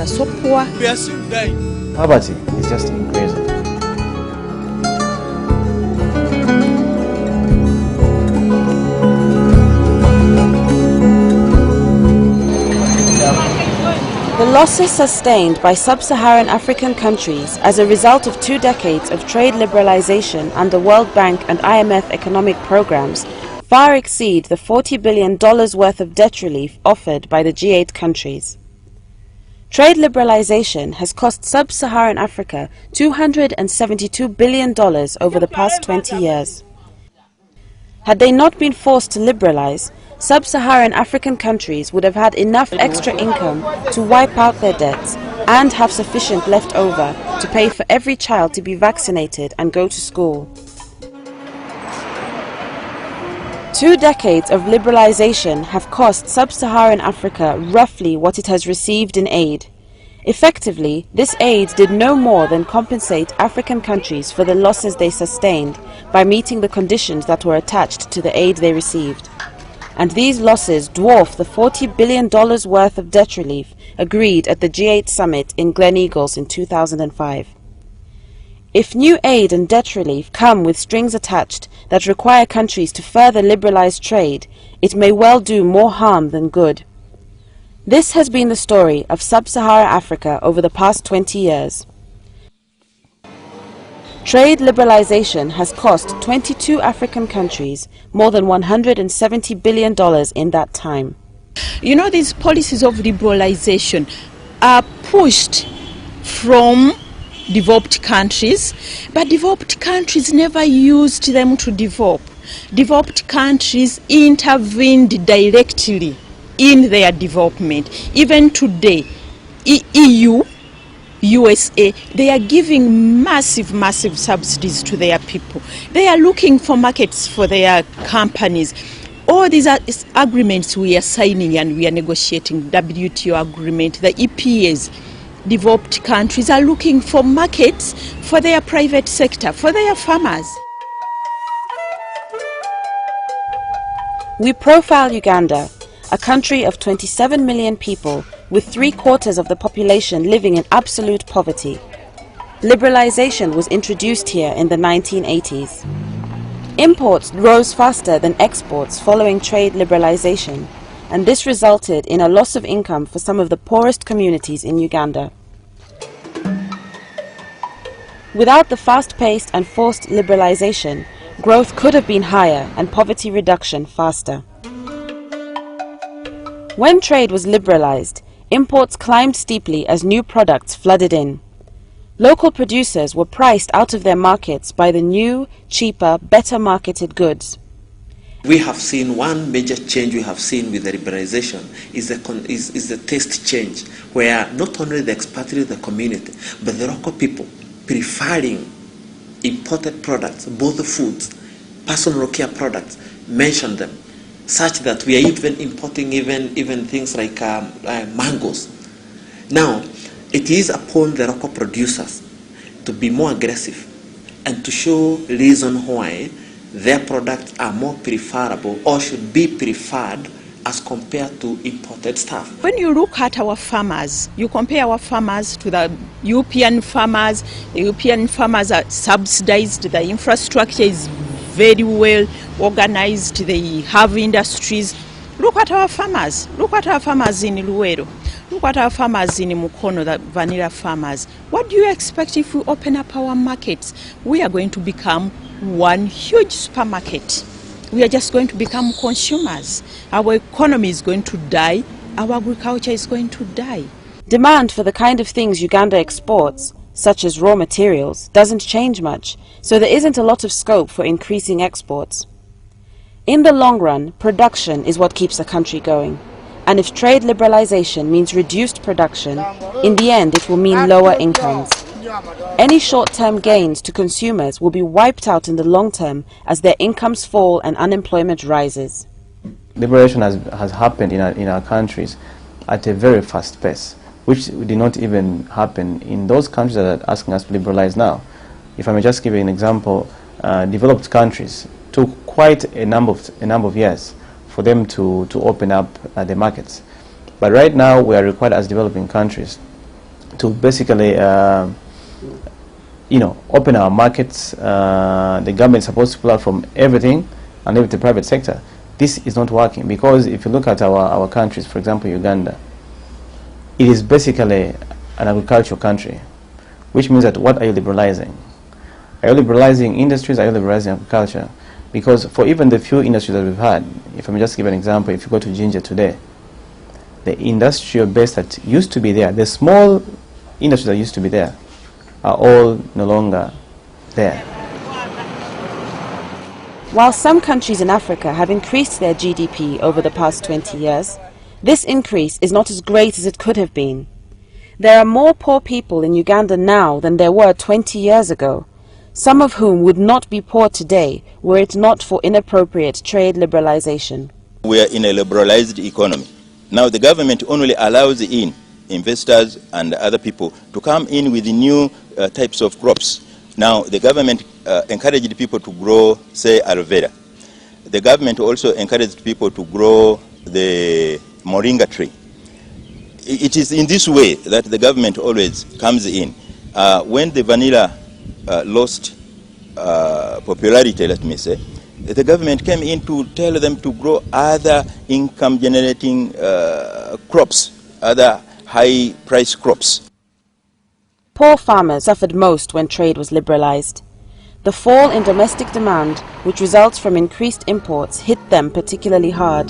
are so poor. We are still dying. Poverty is just increasing. The losses sustained by sub-Saharan African countries as a result of 2 decades of trade liberalization under World Bank and IMF economic programs far exceed the $40 billion worth of debt relief offered by the G8 countries. Trade liberalization has cost sub-Saharan Africa $272 billion over the past 20 years. Had they not been forced to liberalize, sub-Saharan African countries would have had enough extra income to wipe out their debts and have sufficient left over to pay for every child to be vaccinated and go to school. 2 decades of liberalization have cost sub-Saharan Africa roughly what it has received in aid. Effectively, this aid did no more than compensate African countries for the losses they sustained by meeting the conditions that were attached to the aid they received. And these losses dwarf the $40 billion worth of debt relief agreed at the G8 summit in Gleneagles in 2005. If new aid and debt relief come with strings attached that require countries to further liberalize trade, it may well do more harm than good. This has been the story of sub-Saharan Africa over the past 20 years. Trade liberalization has cost 22 African countries more than $170 billion in that time. You know, these policies of liberalization are pushed from developed countries, but developed countries never used them to develop. Developed countries intervened directly in their development. Even today, EU, USA, they are giving massive subsidies to their people. They are looking for markets for their companies. All these agreements we are signing and we are negotiating, WTO agreement, the EPAs, developed countries are looking for markets for their private sector, for their farmers. We profile Uganda, a country of 27 million people with 3/4 of the population living in absolute poverty. Liberalization was introduced here in the 1980s. Imports rose faster than exports following trade liberalization, and this resulted in a loss of income for some of the poorest communities in Uganda. Without the fast-paced and forced liberalization, growth could have been higher and poverty reduction faster. When trade was liberalized, imports climbed steeply as new products flooded in. Local producers were priced out of their markets by the new, cheaper, better marketed goods. We have seen one major change we have seen with the liberalization is the taste change, where not only the expatriate the community, but the local people preferring imported products, both the foods, personal care products, mention them, such that we are even importing even things like mangoes. Now, it is upon the local producers to be more aggressive and to show reason why their products are more preferable or should be preferred as compared to imported stuff. When you look at our farmers, you compare our farmers to the European farmers. The European farmers are subsidized, the infrastructure is very well organized, they have industries. Look at our farmers. Look at our farmers in Luwero. Look at our farmers in Mukono, the vanilla farmers. What do you expect if we open up our markets? We are going to become one huge supermarket. We are just going to become consumers. Our economy is going to die. Our agriculture is going to die. Demand for the kind of things Uganda exports, such as raw materials, doesn't change much, so there isn't a lot of scope for increasing exports. In the long run, production is what keeps a country going. And if trade liberalization means reduced production, in the end it will mean lower incomes. Any short-term gains to consumers will be wiped out in the long term as their incomes fall and unemployment rises. Liberation has happened in our countries at a very fast pace, which did not even happen in those countries that are asking us to liberalize now. If I may just give you an example, developed countries took quite a number of years for them to open up the markets. But right now we are required as developing countries to basically open our markets. The government is supposed to pull out from everything and leave the private sector. This is not working, because if you look at our countries, for example Uganda, it is basically an agricultural country, which means that what are you liberalizing? Are you liberalizing industries? Are you liberalizing agriculture? Because for even the few industries that we've had, if I may just give an example, if you go to Ginger today, the industrial base that used to be there, the small industries that used to be there, are all no longer there. While some countries in Africa have increased their GDP over the past 20 years, this increase is not as great as it could have been. There are more poor people in Uganda now than there were 20 years ago, some of whom would not be poor today were it not for inappropriate trade liberalization. We are in a liberalized economy. Now the government only allows in investors and other people to come in with new types of crops. Now the government encouraged people to grow, say, aloe vera. The government also encouraged people to grow the moringa tree. It is in this way that the government always comes in. When the vanilla lost popularity, let me say, the government came in to tell them to grow other income-generating crops, other high-price crops. Poor farmers suffered most when trade was liberalized. The fall in domestic demand, which results from increased imports, hit them particularly hard.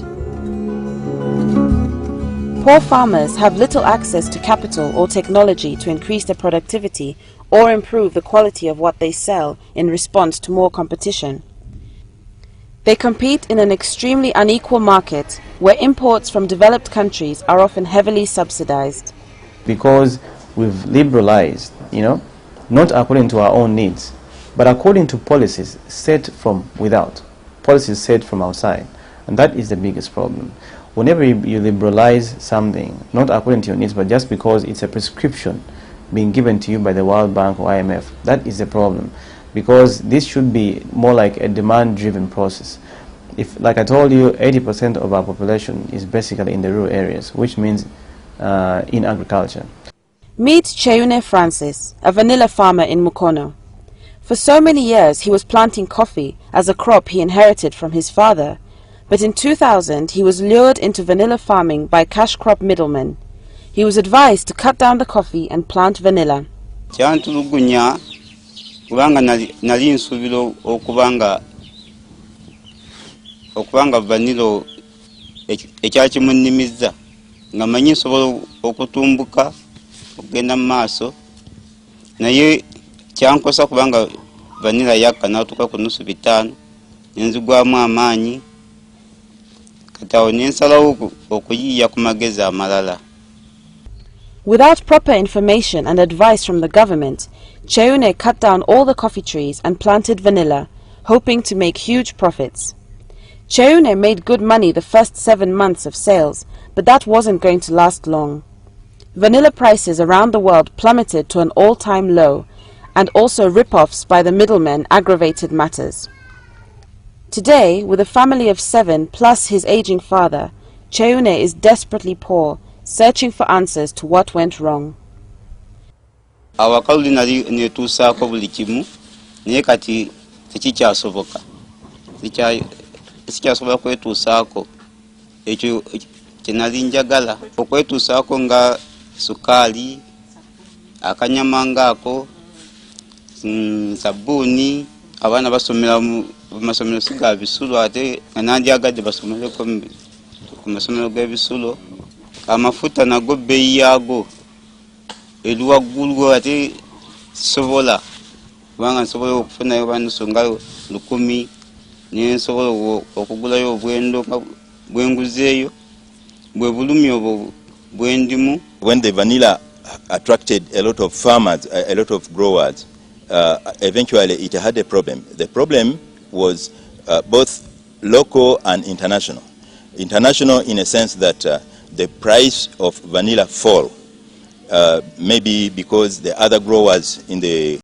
Poor farmers have little access to capital or technology to increase their productivity or improve the quality of what they sell in response to more competition. They compete in an extremely unequal market where imports from developed countries are often heavily subsidized. Because we've liberalized, not according to our own needs, but according to policies set from without, policies set from outside. And that is the biggest problem. Whenever you liberalize something, not according to your needs, but just because it's a prescription being given to you by the World Bank or IMF, that is the problem. Because this should be more like a demand-driven process. If, like I told you, 80% of our population is basically in the rural areas, which means in agriculture. Meet Cheune Francis, a vanilla farmer in Mukono. For so many years he was planting coffee as a crop he inherited from his father. But in 2000 he was lured into vanilla farming by cash crop middlemen. He was advised to cut down the coffee and plant vanilla. Kyantulugunya kubanga nali nsubira okubanga vanilla ekyakimunnimizza nga manyi nsobola okutumbuka okugenda mu maaso, naye kyankosa kubanga vanilla yakka n'atuuka ku nusu 5 nenzigwamu amaanyi kati awo nensalawo okuyiiya ku magezi amalala. Without proper information and advice from the government, Cheune cut down all the coffee trees and planted vanilla, hoping to make huge profits. Cheune made good money the first 7 months of sales, but that wasn't going to last long. Vanilla prices around the world plummeted to an all-time low, and also rip-offs by the middlemen aggravated matters. Today, with a family of 7 plus his aging father, Cheune is desperately poor, searching for answers to what went wrong. Awakaludi nali netuusaako buli kimu, naye kati tekikyasoboka. Sikyasobola kwetuusaako ekyo kye nali njagala okwetuusaako nga sukaali, akanyama ngaako, sabbuuni, abaana basomera mu masomero siga bisulo ate nga nandyagadde basomereko ku masomero g'ebisulo. Amafuta nago bbeeyi yaago eri waggulu ate sisobola kubanga nsobola okufunayo banusu nga 10,000 nensobola okugulayo obwendo bwenguzeeyo bwe bulumi obwo bwendimu. When the vanilla attracted a lot of farmers, a lot of growers, eventually it had a problem. The problem was both local and international. International in a sense that the price of vanilla fall, maybe because the other growers in the